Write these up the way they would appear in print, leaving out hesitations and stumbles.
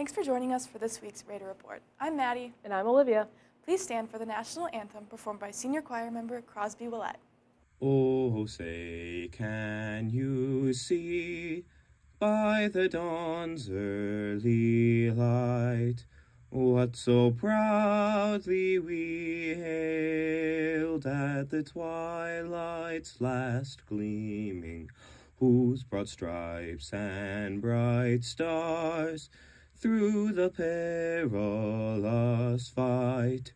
Thanks for joining us for this week's Raider Report. I'm Maddie. And I'm Olivia. Please stand for the national anthem performed by senior choir member Crosby Willett. Oh, say, can you see by the dawn's early light what so proudly we hailed at the twilight's last gleaming, whose broad stripes and bright stars through the perilous fight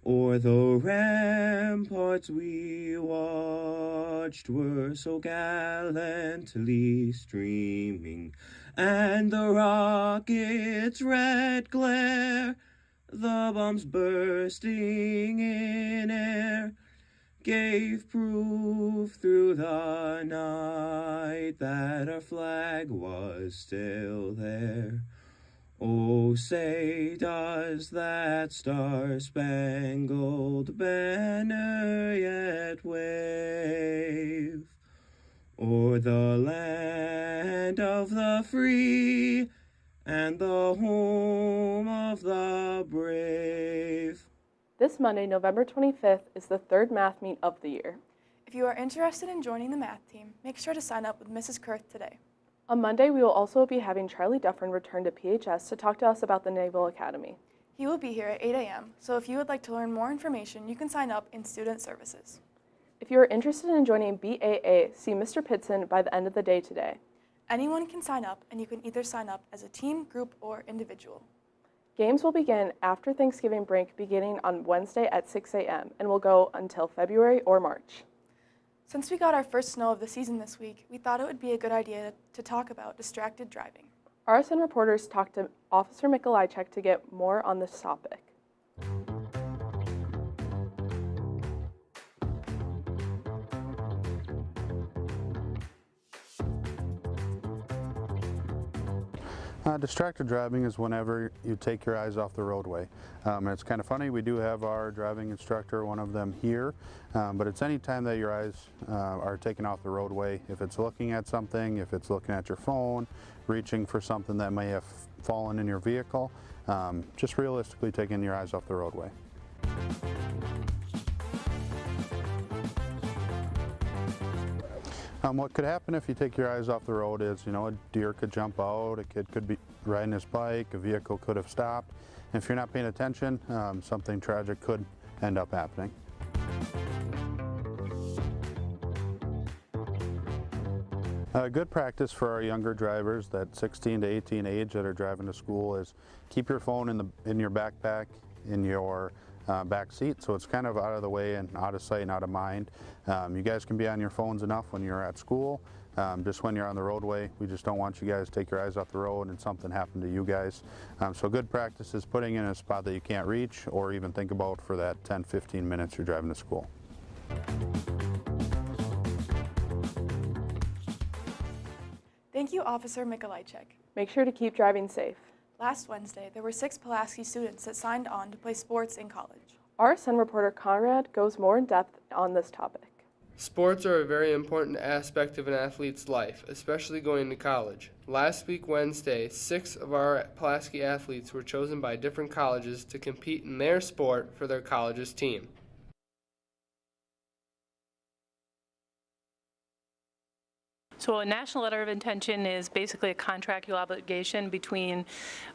o'er the ramparts we watched were so gallantly streaming, and the rocket's red glare, the bombs bursting in air, gave proof through the night that our flag was still there. Oh, say, does that star-spangled banner yet wave o'er the land of the free and the home of the brave? This Monday, November 25th, is the third math meet of the year. If you are interested in joining the math team, make sure to sign up with Mrs. Kurth today. On Monday, we will also be having Charlie Duffrin return to PHS to talk to us about the Naval Academy. He will be here at 8 a.m., so if you would like to learn more information, you can sign up in Student Services. If you are interested in joining BAA, see Mr. Pitson by the end of the day today. Anyone can sign up, and you can either sign up as a team, group, or individual. Games will begin after Thanksgiving break beginning on Wednesday at 6 a.m. and will go until February or March. Since we got our first snow of the season this week, we thought it would be a good idea to talk about distracted driving. RSN reporters talked to Officer Mikolajczyk to get more on this topic. Distracted driving is whenever you take your eyes off the roadway. And it's kind of funny, we do have our driving instructor, one of them here, but it's any time that your eyes are taken off the roadway. If it's looking at something, if it's looking at your phone, reaching for something that may have fallen in your vehicle, just realistically taking your eyes off the roadway. What could happen if you take your eyes off the road is, a deer could jump out, a kid could be riding his bike, a vehicle could have stopped. And if you're not paying attention, something tragic could end up happening. Good practice for our younger drivers, that 16 to 18 age that are driving to school, is keep your phone in your backpack, in your back seat, so it's kind of out of the way and out of sight and out of mind. You guys can be on your phones enough when you're at school. Just when you're on the roadway, we just don't want you guys to take your eyes off the road and something happen to you guys. So good practice is putting in a spot that you can't reach or even think about for that 10-15 minutes you're driving to school. Thank you, Officer Mikolajczyk. Make sure to keep driving safe. Last Wednesday, there were 6 Pulaski students that signed on to play sports in college. RSN reporter Conrad goes more in depth on this topic. Sports are a very important aspect of an athlete's life, especially going to college. Last week, Wednesday, 6 of our Pulaski athletes were chosen by different colleges to compete in their sport for their college's team. So a national letter of intention is basically a contractual obligation between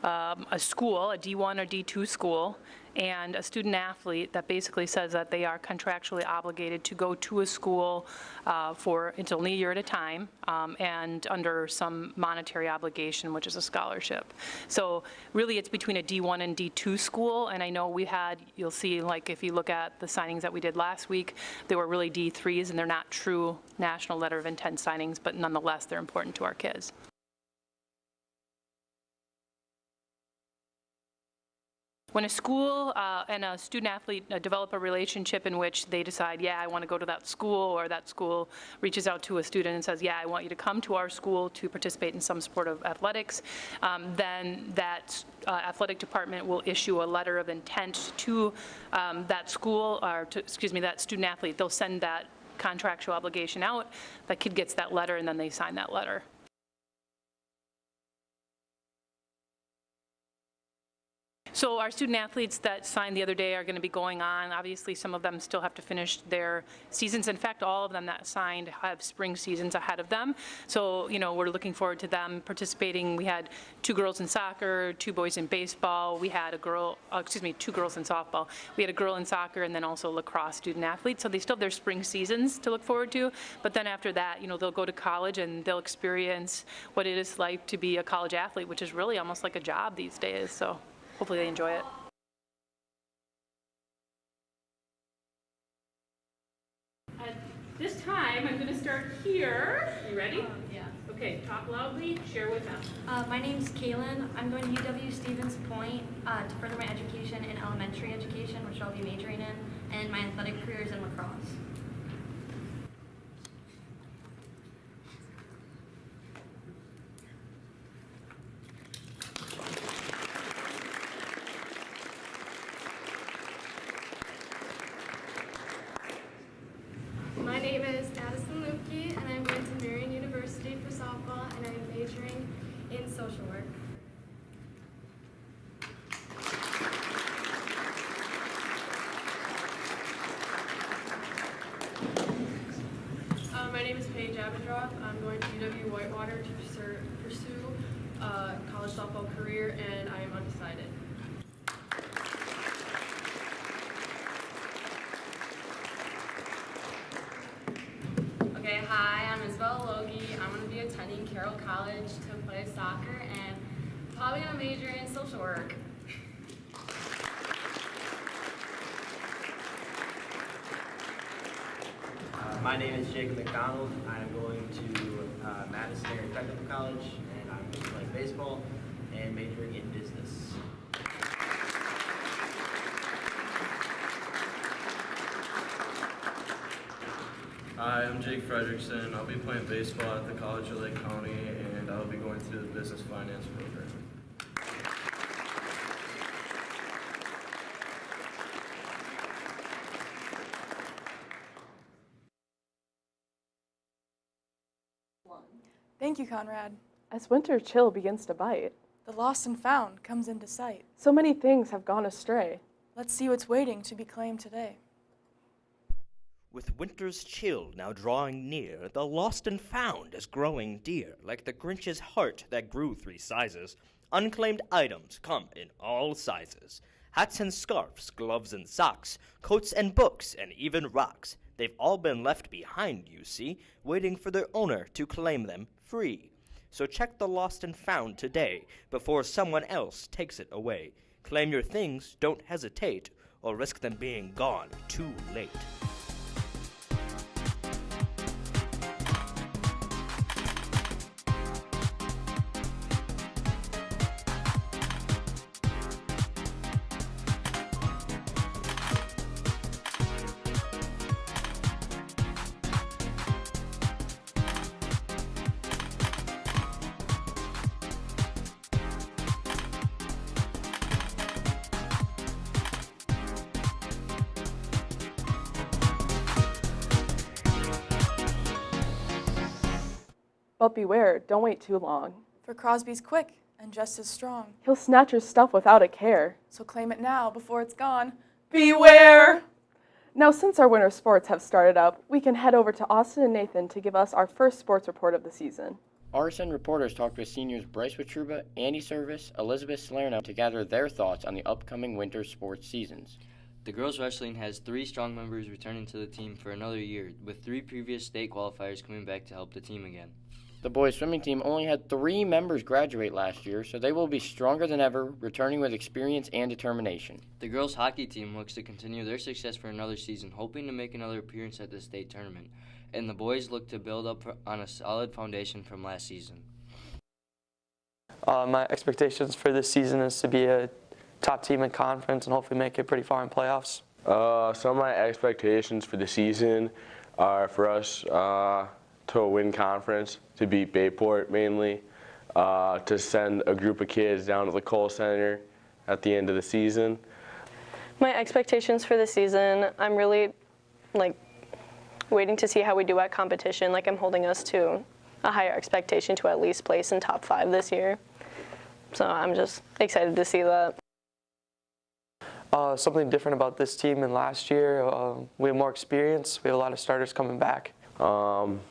a school, a D1 or D2 school, and a student athlete that basically says that they are contractually obligated to go to a school it's only a year at a time, and under some monetary obligation, which is a scholarship. So really it's between a D1 and D2 school, and I know you'll see, like if you look at the signings that we did last week, they were really D3s, and they're not true national letter of intent signings, but nonetheless they're important to our kids. When a school and a student athlete develop a relationship in which they decide, yeah, I want to go to that school, or that school reaches out to a student and says, yeah, I want you to come to our school to participate in some sport of athletics, then that athletic department will issue a letter of intent to that school, or that student athlete. They'll send that contractual obligation out. That kid gets that letter, and then they sign that letter. So our student athletes that signed the other day are going to be going on. Obviously, some of them still have to finish their seasons. In fact, all of them that signed have spring seasons ahead of them. So, we're looking forward to them participating. We had 2 girls in soccer, 2 boys in baseball. We had 2 girls in softball. We had a girl in soccer and then also lacrosse student athletes. So they still have their spring seasons to look forward to. But then after that, they'll go to college and they'll experience what it is like to be a college athlete, which is really almost like a job these days. So hopefully they enjoy it. At this time, I'm going to start here. You ready? Yeah. Okay, talk loudly, share with them. My name's Kaylin. I'm going to UW Stevens Point to further my education in elementary education, which I'll be majoring in, and my athletic career is in lacrosse. My name is Addison Lupke, and I'm going to Marian University for softball, and I'm majoring in social work. My name is Paige Abendroth. I'm going to UW Whitewater to pursue a college softball career, and I am undecided. Okay, hi, I'm Isabella Logie. I'm going to be attending Carroll College to play soccer and probably going to major in social work. My name is Jacob McDonald. I'm going to Madison Area Technical College, and I'm going to play baseball and majoring in business. Hi, I'm Jake Fredrickson. I'll be playing baseball at the College of Lake County, and I'll be going through the business finance program. Thank you, Conrad. As winter chill begins to bite, The lost and found comes into sight. so many things have gone astray. Let's see what's waiting to be claimed today. With winter's chill now drawing near, the lost and found is growing dear. Like the Grinch's heart that grew 3 sizes, unclaimed items come in all sizes. Hats and scarves, gloves and socks, coats and books, and even rocks. They've all been left behind, you see, waiting for their owner to claim them free. So check the lost and found today, before someone else takes it away. Claim your things, don't hesitate, or risk them being gone too late. But beware, don't wait too long. For Crosby's quick and just as strong. He'll snatch your stuff without a care. So claim it now before it's gone. Beware! Now, since our winter sports have started up, we can head over to Austin and Nathan to give us our first sports report of the season. RSN reporters talked with seniors Bryce Witruba, Andy Service, Elizabeth Salerno to gather their thoughts on the upcoming winter sports seasons. The girls wrestling has 3 strong members returning to the team for another year, with 3 previous state qualifiers coming back to help the team again. The boys swimming team only had 3 members graduate last year, so they will be stronger than ever, returning with experience and determination. The girls hockey team looks to continue their success for another season, hoping to make another appearance at the state tournament. And the boys look to build up on a solid foundation from last season. My expectations for this season is to be a top team in conference and hopefully make it pretty far in playoffs. Some of my expectations for the season are for us to win conference, to beat Bayport mainly, to send a group of kids down to the Cole Center at the end of the season. My expectations for the season, I'm really waiting to see how we do at competition. I'm holding us to a higher expectation to at least place in top 5 this year. So I'm just excited to see that. Something different about this team than last year. We have more experience. We have a lot of starters coming back.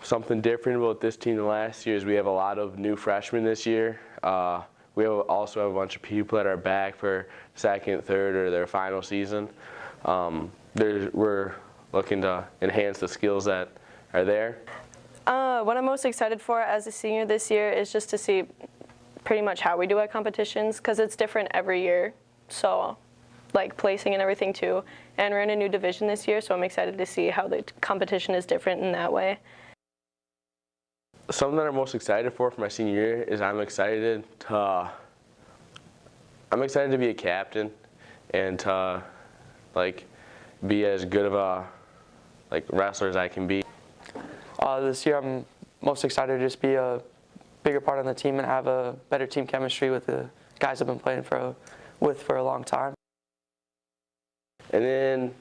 Something different about this team than last year is we have a lot of new freshmen this year. We also have a bunch of people that are back for second, third, or their final season. We're looking to enhance the skills that are there. What I'm most excited for as a senior this year is just to see pretty much how we do at competitions, because it's different every year. So, like placing and everything too. And we're in a new division this year, so I'm excited to see how the competition is different in that way. Something that I'm most excited for my senior year is I'm excited to be a captain and to be as good of a wrestler as I can be. This year I'm most excited to just be a bigger part on the team and have a better team chemistry with the guys I've been playing with for a long time. And then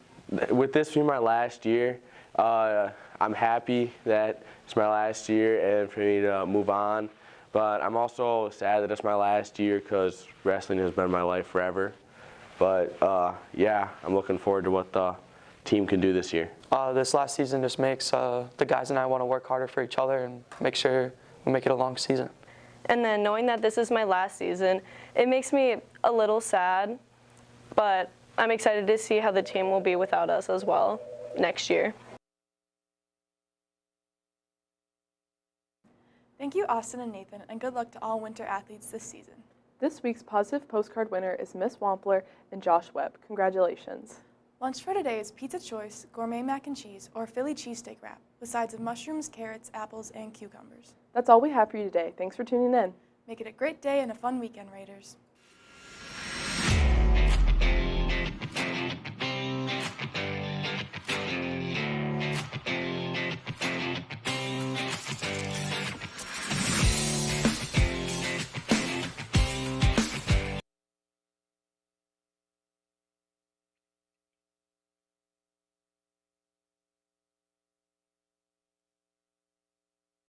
with this being my last year, I'm happy that it's my last year and for me to move on. But I'm also sad that it's my last year because wrestling has been my life forever. But yeah, I'm looking forward to what the team can do this year. This last season just makes the guys and I want to work harder for each other and make sure we make it a long season. And then knowing that this is my last season, it makes me a little sad, but I'm excited to see how the team will be without us as well next year. Thank you, Austin and Nathan, and good luck to all winter athletes this season. This week's positive postcard winner is Miss Wampler and Josh Webb. Congratulations. Lunch for today is pizza choice, gourmet mac and cheese, or Philly cheesesteak wrap, with sides of mushrooms, carrots, apples, and cucumbers. That's all we have for you today. Thanks for tuning in. Make it a great day and a fun weekend, Raiders.